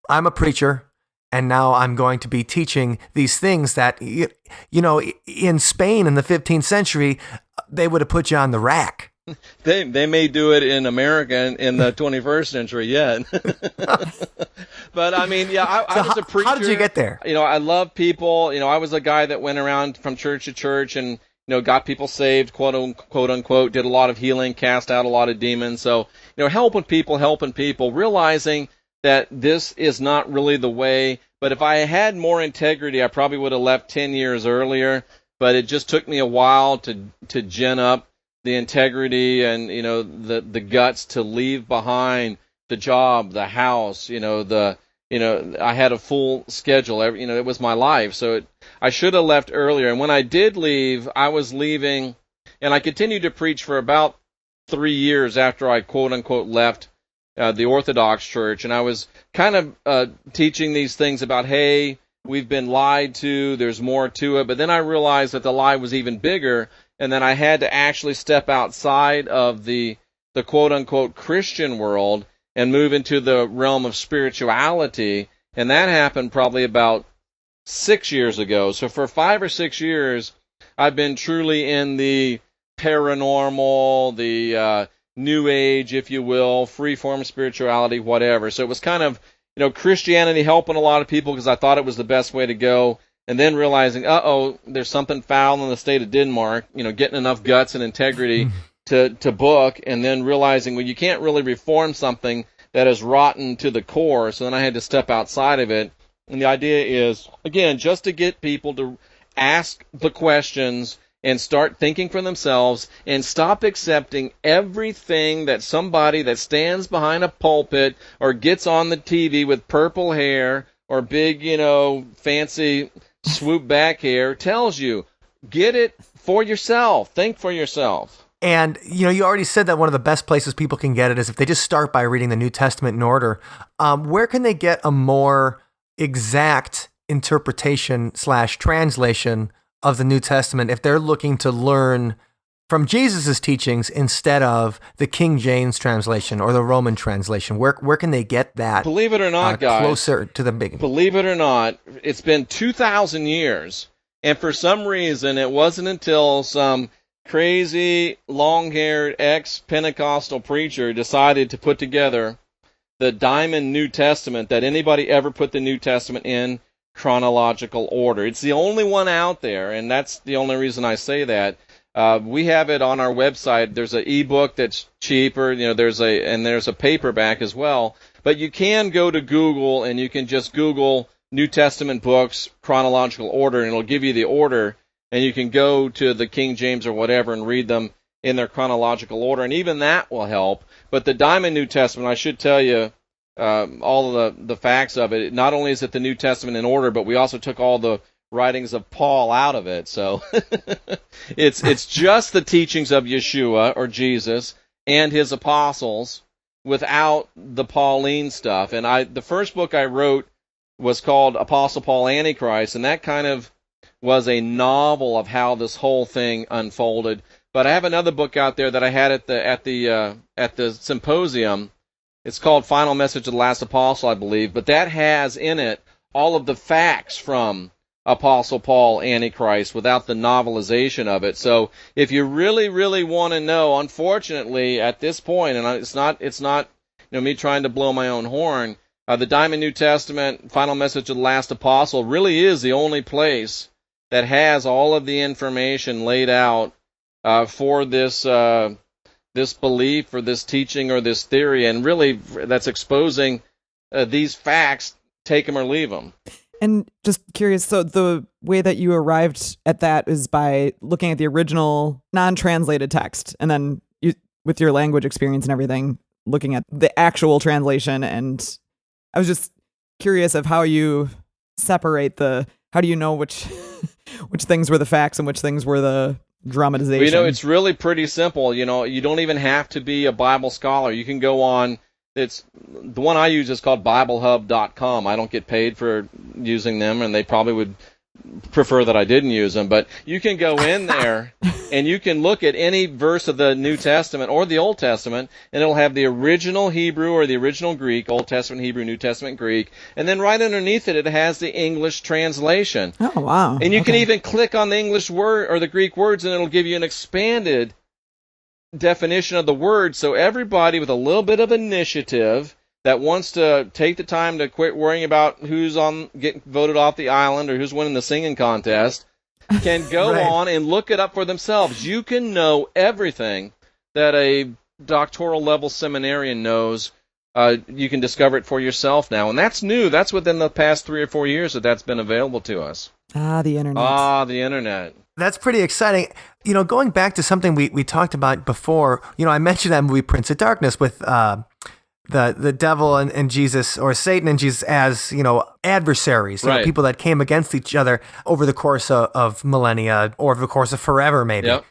I'm a preacher and now I'm going to be teaching these things that, in Spain in the 15th century, they would have put you on the rack. They may do it in America in the 21st century yet. But I mean, yeah, I was a preacher. How did you get there? I love people. I was a guy that went around from church to church and, got people saved, quote unquote, did a lot of healing, cast out a lot of demons. So, helping people, realizing that this is not really the way. But if I had more integrity, I probably would have left 10 years earlier. But it just took me a while to gin up the integrity and, the guts to leave behind the job, the house, I had a full schedule. It was my life. So I should have left earlier. And when I did leave, I was leaving, and I continued to preach for about 3 years after I quote unquote left the Orthodox Church. And I was kind of teaching these things about, hey, we've been lied to, there's more to it. But then I realized that the lie was even bigger, and then I had to actually step outside of the quote unquote Christian world and move into the realm of spirituality. And that happened probably about 6 years ago. So for 5 or 6 years, I've been truly in the paranormal, the new age, if you will, free-form spirituality, whatever. So it was kind of, Christianity helping a lot of people because I thought it was the best way to go. And then realizing, there's something foul in the state of Denmark, getting enough guts and integrity to book, and then realizing, well, you can't really reform something that is rotten to the core. So then I had to step outside of it. And the idea is, again, just to get people to ask the questions and start thinking for themselves and stop accepting everything that somebody that stands behind a pulpit or gets on the TV with purple hair or big, fancy swoop back hair tells you. Get it for yourself. Think for yourself. And, you already said that one of the best places people can get it is if they just start by reading the New Testament in order. Where can they get a more exact interpretation/translation of the New Testament if they're looking to learn from Jesus' teachings instead of the King James translation or the Roman translation? Where can they get that? Believe it or not, guys, closer to the beginning. Believe it or not, it's been 2,000 years, and for some reason, it wasn't until some crazy, long-haired ex-Pentecostal preacher decided to put together the Diamond New Testament that anybody ever put the New Testament in chronological order. It's the only one out there, and that's the only reason I say that. We have it on our website. There's an ebook that's cheaper. There's a paperback as well. But you can go to Google and you can just Google New Testament books chronological order, and it'll give you the order. And you can go to the King James or whatever and read them in their chronological order, and even that will help. But the Diamond New Testament, I should tell you all of the facts of it. Not only is it the New Testament in order, but we also took all the writings of Paul out of it. So it's just the teachings of Yeshua or Jesus and his apostles without the Pauline stuff. And the first book I wrote was called Apostle Paul Antichrist, and that kind of was a novel of how this whole thing unfolded. But I have another book out there that I had at the symposium. It's called Final Message of the Last Apostle, I believe. But that has in it all of the facts from Apostle Paul Antichrist without the novelization of it. So if you really, really want to know, unfortunately, at this point, and it's not me trying to blow my own horn, the Diamond New Testament, Final Message of the Last Apostle, really is the only place that has all of the information laid out for this belief or this teaching or this theory, and really that's exposing these facts, take them or leave them. And just curious, so the way that you arrived at that is by looking at the original non-translated text, and then with your language experience and everything, looking at the actual translation. And I was just curious of how you separate how do you know which things were the facts and which things were the dramatization? Well, it's really pretty simple. You don't even have to be a Bible scholar. You can go on. It's the one I use is called BibleHub.com. I don't get paid for using them, and they probably would prefer that I didn't use them. But you can go in there and you can look at any verse of the New Testament or the Old Testament, and it'll have the original Hebrew or the original Greek, Old Testament Hebrew, New Testament Greek, and then right underneath it, it has the English translation. Oh, wow. And you can even click on the English word or the Greek words, and it'll give you an expanded definition of the word. So everybody with a little bit of initiative that wants to take the time to quit worrying about who's getting voted off the island or who's winning the singing contest can go Right. on and look it up for themselves. You can know everything that a doctoral level seminarian knows. You can discover it for yourself now, and that's new. That's within the past 3 or 4 years that's been available to us. The internet. The internet. That's pretty exciting. Going back to something we talked about before, I mentioned that movie Prince of Darkness with the devil and Jesus, or Satan and Jesus, as adversaries, Right. people that came against each other over the course of millennia, or over the course of forever, maybe. Yep.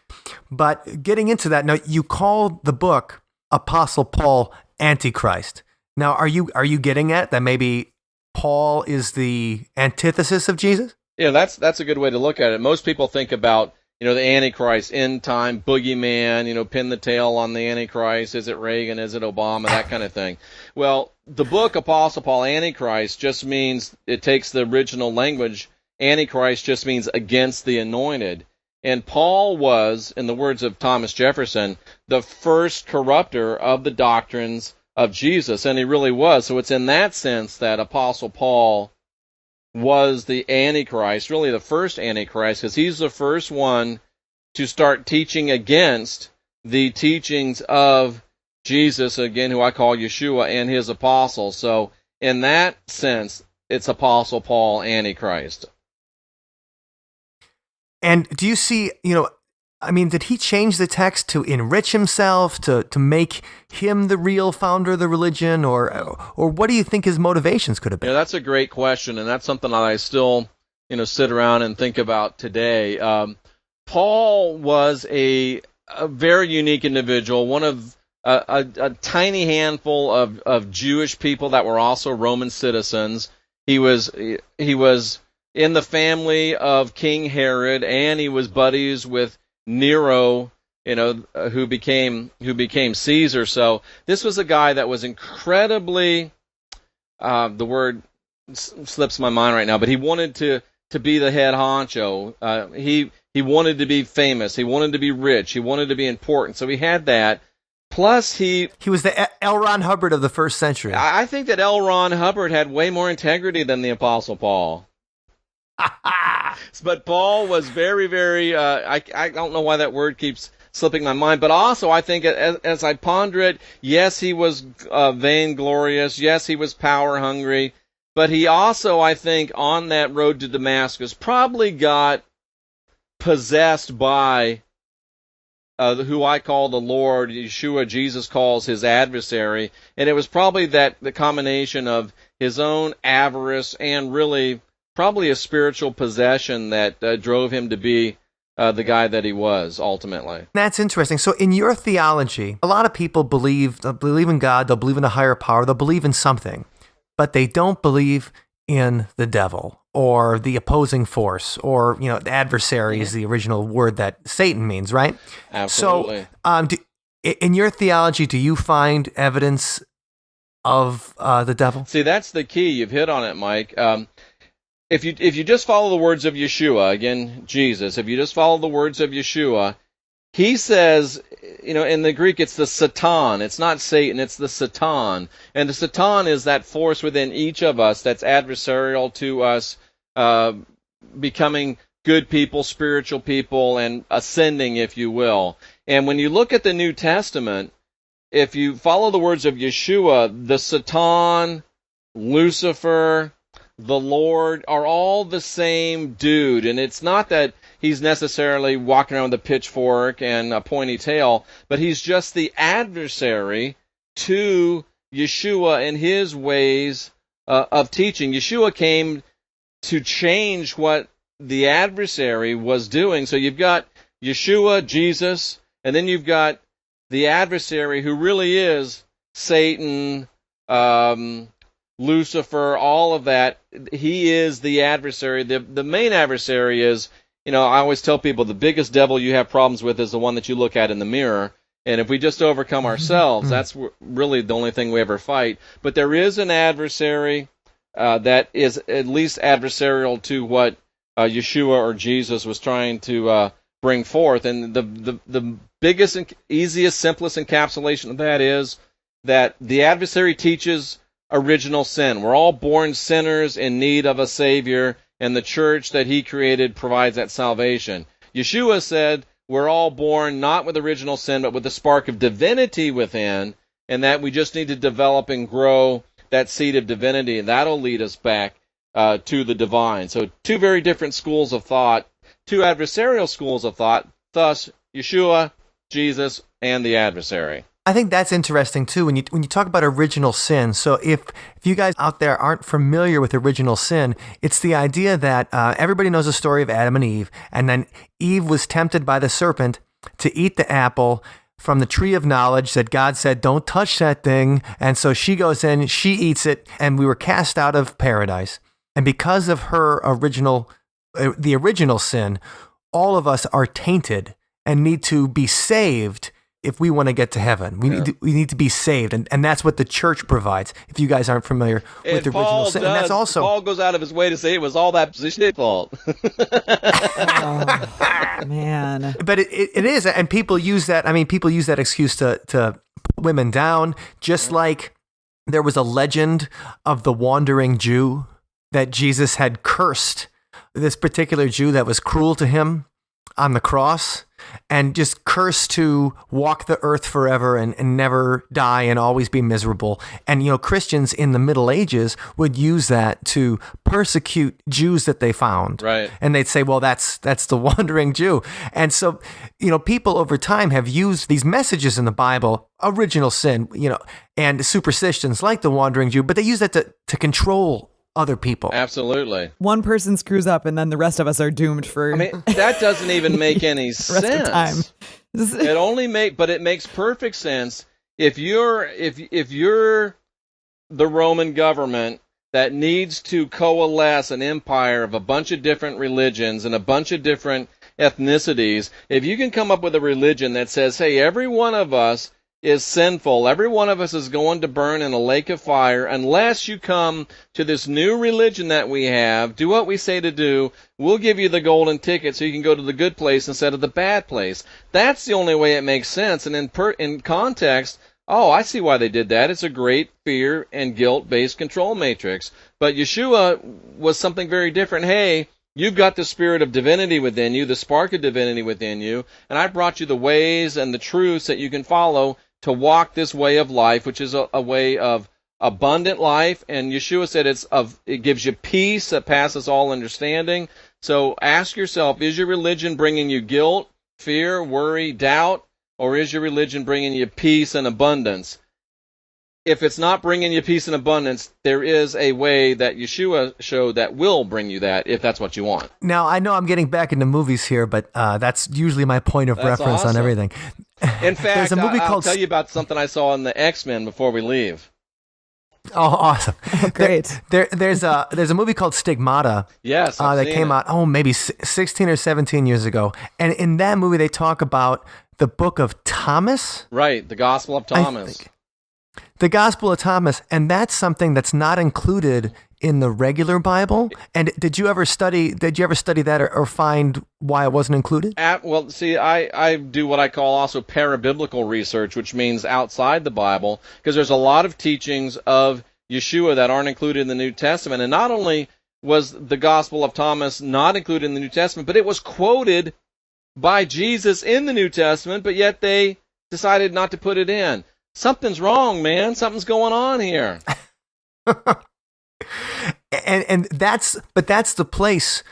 But getting into that, now you call the book Apostle Paul Antichrist. Now, are you getting at that maybe Paul is the antithesis of Jesus? Yeah, that's a good way to look at it. Most people think about, the Antichrist, end time, boogeyman, pin the tail on the Antichrist. Is it Reagan? Is it Obama? That kind of thing. Well, the book Apostle Paul Antichrist just means, it takes the original language. Antichrist just means against the anointed. And Paul was, in the words of Thomas Jefferson, the first corrupter of the doctrines of Jesus, and he really was. So it's in that sense that Apostle Paul was the Antichrist, really the first Antichrist, because he's the first one to start teaching against the teachings of Jesus, again, who I call Yeshua, and his apostles. So in that sense, it's Apostle Paul Antichrist. And do you see, did he change the text to enrich himself, to make him the real founder of the religion, or what do you think his motivations could have been? Yeah, that's a great question, and that's something that I still, sit around and think about today. Paul was a very unique individual, one of a tiny handful of Jewish people that were also Roman citizens. He was in the family of King Herod, and he was buddies with Nero, who became Caesar. So this was a guy that was incredibly, the word slips my mind right now, but he wanted to be the head honcho. He wanted to be famous. He wanted to be rich. He wanted to be important. So he had that. Plus, he was the L. Ron Hubbard of the first century. I think that L. Ron Hubbard had way more integrity than the Apostle Paul. But Paul was very, very, I don't know why that word keeps slipping my mind, but also I think as I ponder it, yes, he was vainglorious, yes, he was power hungry, but he also, I think, on that road to Damascus, probably got possessed by who I call the Lord, Yeshua, Jesus calls his adversary, and it was probably the combination of his own avarice and really probably a spiritual possession that drove him to be the guy that he was ultimately. That's interesting. So in your theology, a lot of people they'll believe in God, they'll believe in a higher power, they'll believe in something, but they don't believe in the devil or the opposing force, or the adversary is the original word that Satan means, right? Absolutely. So in your theology, do you find evidence of the devil? See, that's the key. You've hit on it, Mike. If you just follow the words of Yeshua, again, Jesus, if you just follow the words of Yeshua, he says, in the Greek, it's the Satan. It's not Satan, it's the Satan. And the Satan is that force within each of us that's adversarial to us becoming good people, spiritual people, and ascending, if you will. And when you look at the New Testament, if you follow the words of Yeshua, the Satan, Lucifer, the Lord are all the same dude. And it's not that he's necessarily walking around with a pitchfork and a pointy tail, but he's just the adversary to Yeshua and his ways of teaching. Yeshua came to change what the adversary was doing. So you've got Yeshua, Jesus, and then you've got the adversary who really is Satan, Lucifer, all of that. He is the adversary. The main adversary is, I always tell people the biggest devil you have problems with is the one that you look at in the mirror. And if we just overcome ourselves, that's really the only thing we ever fight. But there is an adversary that is at least adversarial to what Yeshua or Jesus was trying to bring forth. And the biggest, easiest, simplest encapsulation of that is that the adversary teaches original sin. We're all born sinners in need of a Savior, and the church that he created provides that salvation. Yeshua said we're all born not with original sin, but with the spark of divinity within, and that we just need to develop and grow that seed of divinity, and that'll lead us back to the divine. So two very different schools of thought two adversarial schools of thought, thus Yeshua, Jesus, and the adversary. I think that's interesting too when you talk about original sin. So if you guys out there aren't familiar with original sin, it's the idea that everybody knows the story of Adam and Eve, and then Eve was tempted by the serpent to eat the apple from the tree of knowledge that God said, don't touch that thing. And so she goes in, she eats it, and we were cast out of paradise. And because of her the original sin, all of us are tainted and need to be saved. If we want to get to heaven, we need to be saved, and that's what the church provides. If you guys aren't familiar with the original sin, and that's also Paul goes out of his way to say it was all that position's fault. Oh, man, but it is, and people use that. I mean, people use that excuse to put women down, just like there was a legend of the wandering Jew that Jesus had cursed this particular Jew that was cruel to him on the cross, and just cursed to walk the earth forever and never die and always be miserable. And, Christians in the Middle Ages would use that to persecute Jews that they found. Right. And they'd say, well, that's the wandering Jew. And so, people over time have used these messages in the Bible, original sin, and superstitions like the wandering Jew, but they use that to control other people. Absolutely. One person screws up and then the rest of us are doomed for. I mean, that doesn't even make any the rest of the time. But it makes perfect sense if you're the Roman government that needs to coalesce an empire of a bunch of different religions and a bunch of different ethnicities. If you can come up with a religion that says, hey, every one of us is sinful. Every one of us is going to burn in a lake of fire unless you come to this new religion that we have, do what we say to do, we'll give you the golden ticket so you can go to the good place instead of the bad place. That's the only way it makes sense. And in context, I see why they did that. It's a great fear and guilt-based control matrix. But Yeshua was something very different. Hey, you've got the spirit of divinity within you, the spark of divinity within you, and I brought you the ways and the truths that you can follow to walk this way of life, which is a way of abundant life. And Yeshua said it gives you peace that passes all understanding. So ask yourself, is your religion bringing you guilt, fear, worry, doubt, or is your religion bringing you peace and abundance? If it's not bringing you peace and abundance, there is a way that Yeshua showed that will bring you that, if that's what you want. Now, I know I'm getting back into movies here, but that's usually my point of reference awesome. on everything. In fact, I'll called tell you about something I saw in the X-Men before we leave. Oh, awesome! Oh, great. There's a movie called Stigmata. Yes, that came out maybe 16 or 17 years ago, and in that movie they talk about the Book of Thomas. Right, the Gospel of Thomas. The Gospel of Thomas, and that's something that's not included in the regular Bible. And did you ever study that or find why it wasn't included? Well, see, I do what I call also parabiblical research, which means outside the Bible, because there's a lot of teachings of Yeshua that aren't included in the New Testament. And not only was the Gospel of Thomas not included in the New Testament, but it was quoted by Jesus in the New Testament, but yet they decided not to put it in. Something's wrong, man. Something's going on here. and that's the place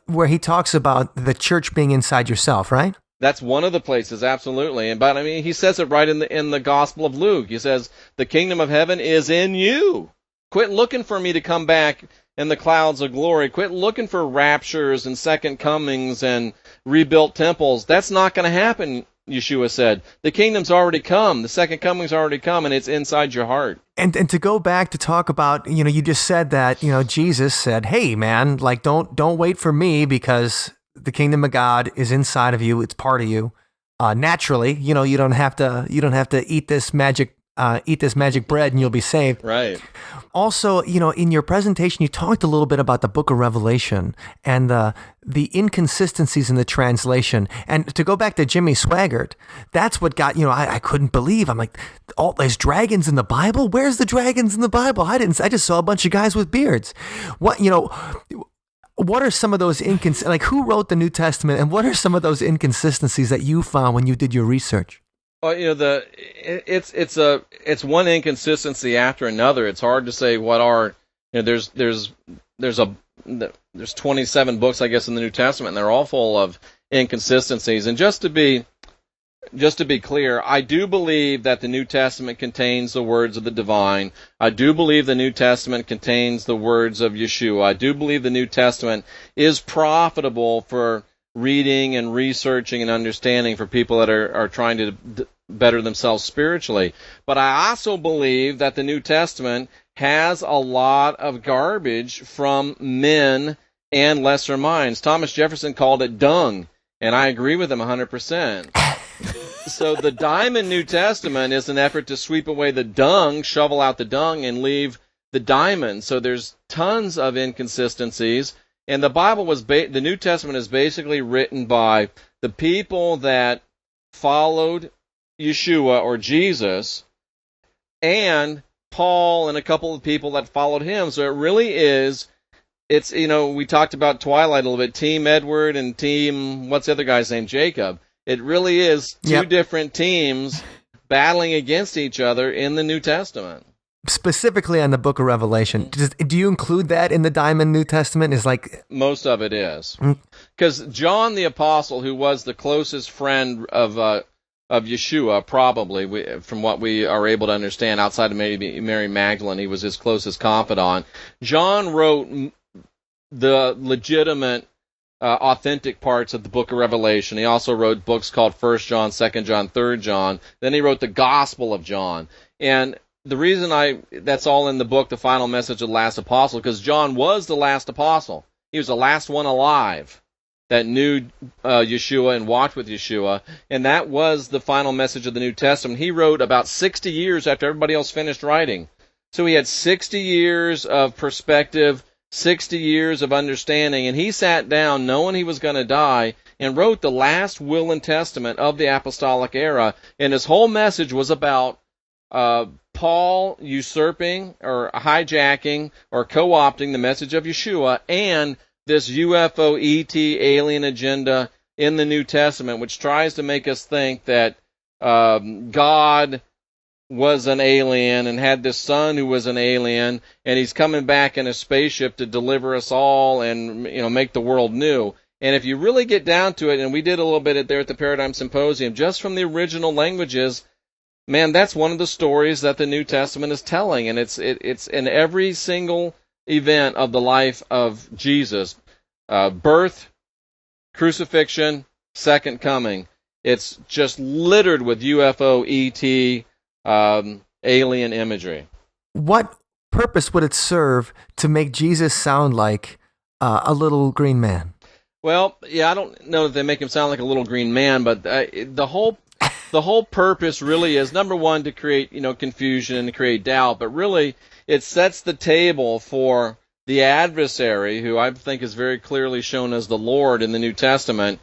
where he talks about the church being inside yourself, right? That's one of the places, absolutely. But I mean, he says it right in the Gospel of Luke. He says, "The kingdom of heaven is in you. Quit looking for me to come back in the clouds of glory. Quit looking for raptures and second comings and rebuilt temples. That's not going to happen." Yeshua said, the kingdom's already come, the second coming's already come, and it's inside your heart. And to go back to talk about, you just said that, Jesus said, hey man, like don't wait for me because the kingdom of God is inside of you, it's part of you. Naturally, you don't have to eat this magic bread and you'll be saved. Right. Also, in your presentation, you talked a little bit about the Book of Revelation and the inconsistencies in the translation. And to go back to Jimmy Swaggart, that's what got, I couldn't believe. I'm like, there's dragons in the Bible? Where's the dragons in the Bible? I just saw a bunch of guys with beards. What are some of those who wrote the New Testament, and what are some of those inconsistencies that you found when you did your research? Well, it's one inconsistency after another. It's hard to say what are, there's there's 27 books, I guess, in the New Testament, and they're all full of inconsistencies. And just to be clear, I do believe that the New Testament contains the words of the divine. I do believe the New Testament contains the words of Yeshua. I do believe the New Testament is profitable for reading and researching and understanding for people that are trying to better themselves spiritually. But I also believe that the New Testament has a lot of garbage from men and lesser minds. Thomas Jefferson called it dung, and I agree with him 100%. So the Diamond New Testament is an effort to sweep away the dung, shovel out the dung, and leave the diamond. So there's tons of inconsistencies, and the Bible the New Testament is basically written by the people that followed Yeshua or Jesus, and Paul and a couple of people that followed him. So it really is, we talked about Twilight a little bit, Team Edward and Team, what's the other guy's name, Jacob. It really is two different teams battling against each other in the New Testament. Specifically on the book of Revelation, do you include that in the Diamond New Testament? Most of it is. Because John the Apostle, who was the closest friend of Yeshua, probably, from what we are able to understand, outside of maybe Mary Magdalene, he was his closest confidant. John wrote the legitimate, authentic parts of the book of Revelation. He also wrote books called 1 John, 2 John, 3 John. Then he wrote the Gospel of John. And the reason that's all in the book, The Final Message of the Last Apostle, because John was the last apostle. He was the last one alive that knew Yeshua and walked with Yeshua, and that was the final message of the New Testament. He wrote about 60 years after everybody else finished writing. So he had 60 years of perspective, 60 years of understanding, and he sat down knowing he was going to die and wrote the last will and testament of the apostolic era, and his whole message was about Paul usurping or hijacking or co-opting the message of Yeshua and this UFO ET alien agenda in the New Testament, which tries to make us think that God was an alien and had this son who was an alien, and he's coming back in a spaceship to deliver us all and make the world new. And if you really get down to it, and we did a little bit there at the Paradigm Symposium, just from the original languages, man, that's one of the stories that the New Testament is telling, and it's in every single event of the life of Jesus. Birth, crucifixion, second coming. It's just littered with UFO, ET, alien imagery. What purpose would it serve to make Jesus sound like a little green man? Well, I don't know if they make him sound like a little green man, but the whole purpose really is, number one, to create confusion and to create doubt, but really it sets the table for the adversary, who I think is very clearly shown as the Lord in the New Testament,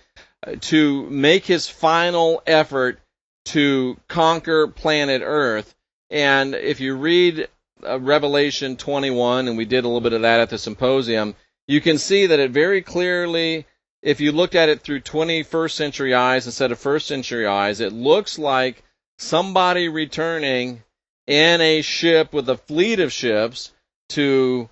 to make his final effort to conquer planet Earth. And if you read Revelation 21, and we did a little bit of that at the symposium, you can see that it very clearly, if you looked at it through 21st century eyes instead of first century eyes, it looks like somebody returning in a ship with a fleet of ships to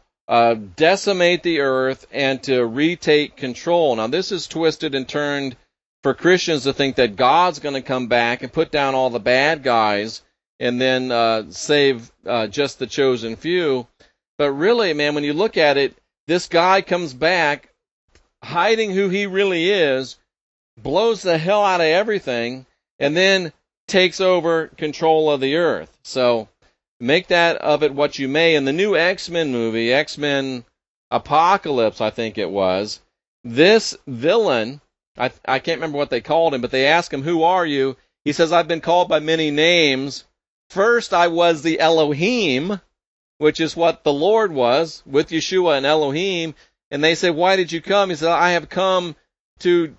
decimate the earth and to retake control. Now, this is twisted and turned for Christians to think that God's going to come back and put down all the bad guys and then save just the chosen few. But really, man, when you look at it, this guy comes back hiding who he really is, blows the hell out of everything, and then takes over control of the earth. So make that of it what you may. In the new X-Men movie, X-Men Apocalypse, I think it was, this villain, I can't remember what they called him, but they asked him, "Who are you?" He says, "I've been called by many names. First, I was the Elohim," which is what the Lord was, with Yeshua and Elohim. And they say, "Why did you come?" He said, "I have come to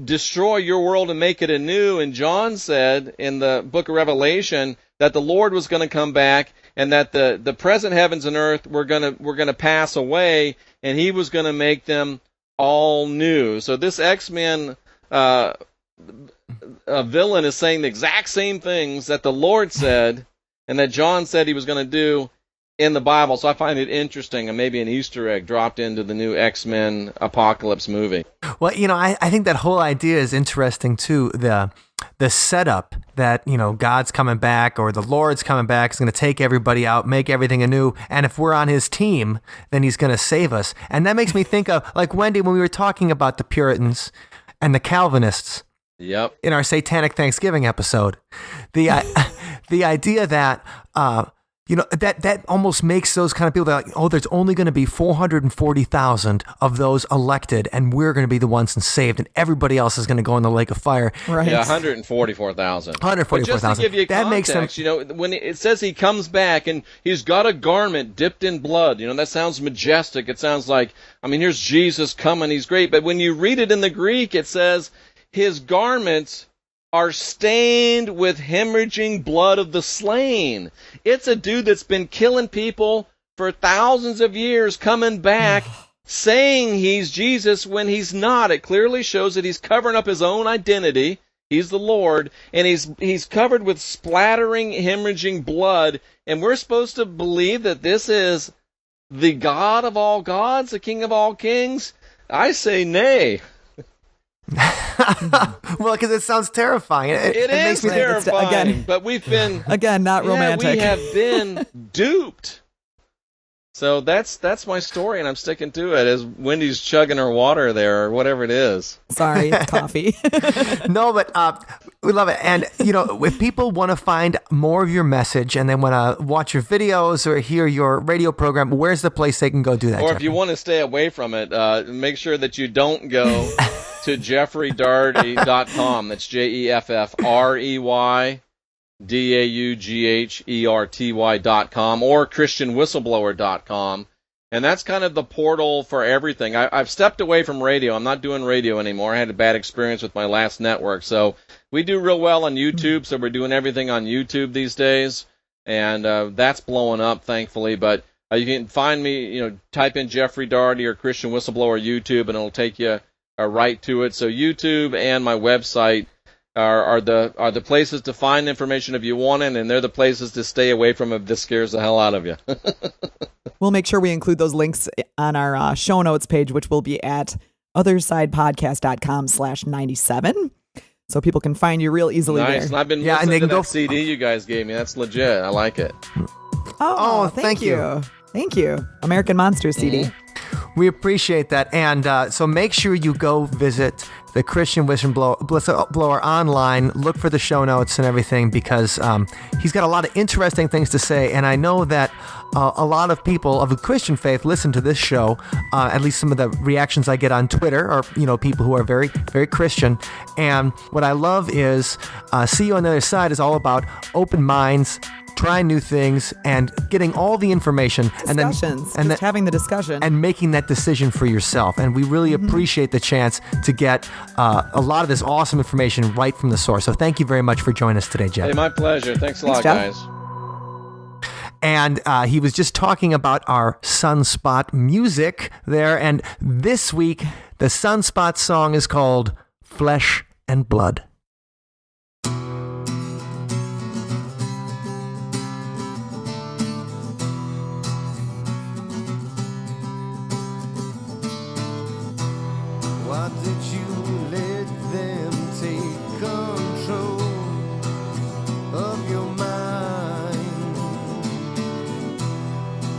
destroy your world and make it anew." And John said in the book of Revelation that the Lord was going to come back and that the present heavens and earth were going to pass away, and he was going to make them all new. So this X-Men villain is saying the exact same things that the Lord said and that John said he was going to do in the Bible. So I find it interesting, and maybe an Easter egg dropped into the new X-Men Apocalypse movie. Well, I think that whole idea is interesting too. The setup that, God's coming back or the Lord's coming back is going to take everybody out, make everything anew. And if we're on his team, then he's going to save us. And that makes me think of, like, Wendy, when we were talking about the Puritans and the Calvinists. Yep. In our Satanic Thanksgiving episode, the idea that that almost makes those kind of people that, like, oh, there's only going to be 440,000 of those elected, and we're going to be the ones saved, and everybody else is going to go in the lake of fire. Right. Yeah, 144,000. 144,000. Just to give you that context, makes them. When it says he comes back and he's got a garment dipped in blood, that sounds majestic. It sounds like, here's Jesus coming, he's great. But when you read it in the Greek, it says his garments are stained with hemorrhaging blood of the slain. It's a dude that's been killing people for thousands of years coming back saying he's Jesus when he's not. It clearly shows that he's covering up his own identity. He's the Lord, and he's covered with splattering, hemorrhaging blood, and we're supposed to believe that this is the God of all gods, the King of all kings? I say nay. Well, because it sounds terrifying. It is makes me terrifying, again, but we've been not romantic. we have been duped. So that's my story, and I'm sticking to it. As Wendy's chugging her water there, or whatever it is. Sorry, it's coffee. No, but we love it. And, if people want to find more of your message and they want to watch your videos or hear your radio program, where's the place they can go do that? Or Jeffrey? if you want to stay away from it, make sure that you don't go to JeffreyDaugherty.com. That's JeffreyDaugherty.com or ChristianWhistleBlower.com. And that's kind of the portal for everything. I've stepped away from radio. I'm not doing radio anymore. I had a bad experience with my last network. So we do real well on YouTube, so we're doing everything on YouTube these days. And that's blowing up, thankfully. But you can find me, type in Jeffrey Daugherty or Christian Whistleblower YouTube, and it'll take you right to it. So YouTube and my website are the places to find information if you want it, and they're the places to stay away from if this scares the hell out of you. We'll make sure we include those links on our show notes page, which will be at othersidepodcast.com/97. So people can find you real easily nice. there. And I've been listening to that CD you guys gave me. That's legit. I like it. Oh, thank you. Thank you. American Monster CD. We appreciate that. And so make sure you go visit the Christian Whistleblower online. Look for the show notes and everything, because he's got a lot of interesting things to say. And I know that a lot of people of the Christian faith listen to this show. At least some of the reactions I get on Twitter are, people who are very, very Christian. And what I love is See You on the Other Side is all about open minds, trying new things, and getting all the information, Discussions. and then having the discussion and making that decision for yourself. And we really appreciate the chance to get a lot of this awesome information right from the source. So thank you very much for joining us today, Jeff. Hey, my pleasure. Thanks a lot, Jeff. guys. And he was just talking about our Sunspot music there. And this week, the Sunspot song is called Flesh and Blood. Why did you let them take control of your mind?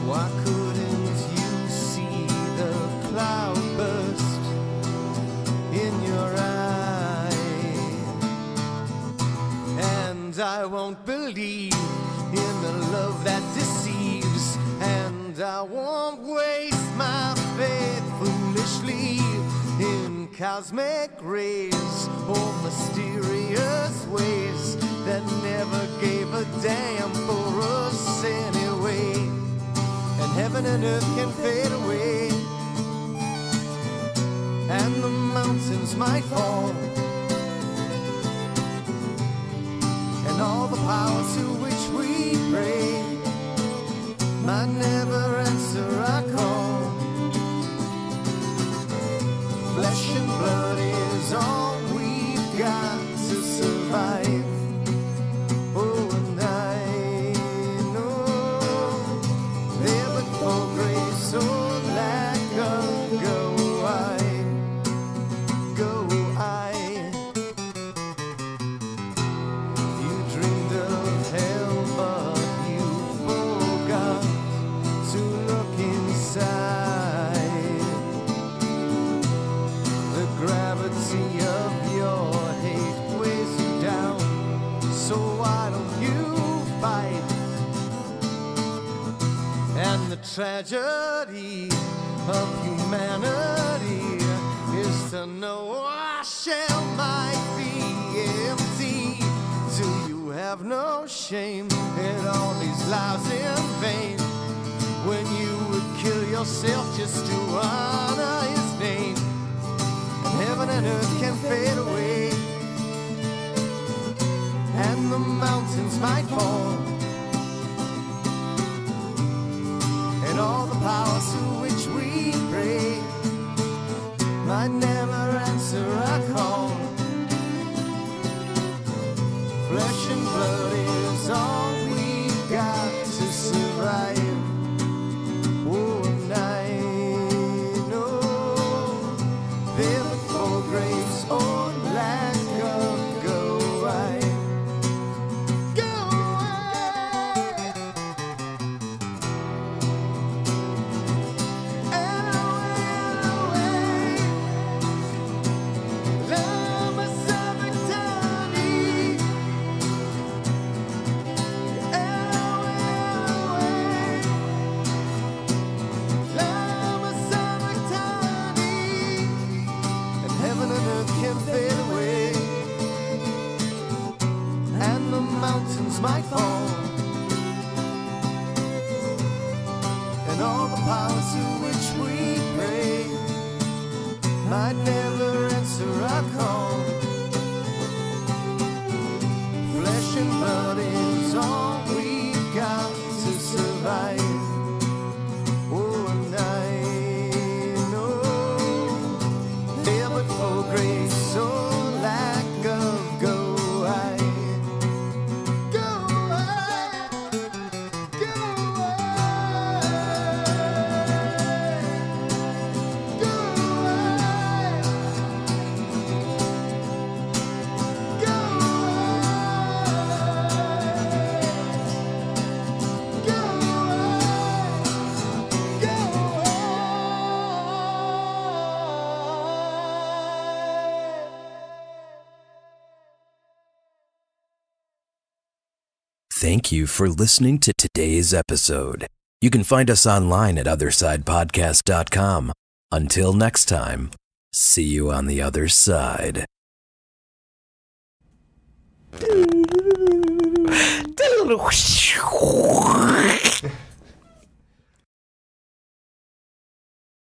Why couldn't you see the cloud burst in your eye? And I won't believe in the love that deceives, and I won't waste my faith foolishly in cosmic rays or mysterious ways that never gave a damn for us anyway. And heaven and earth can fade away, and the mountains might fall, and all the power to which we pray might never answer our call. Flesh and blood is all we've got to survive. Oh, and I know so why don't you fight? And the tragedy of humanity is to know our shell might be empty till you have no shame in all these lives in vain, when you would kill yourself just to honor his name. And heaven and earth can fade away, and the mountains might fall, and all the powers to which we pray might never answer our call. Flesh and blood is all we've got to survive. Oh, and I know they're for grace or lack of go away. Might fall, and all the powers to which we pray might never answer our call. Flesh and blood is all we've got to survive. Oh, and I know they're but for grace or lack of go. Thank you for listening to today's episode. You can find us online at othersidepodcast.com. Until next time, see you on the other side.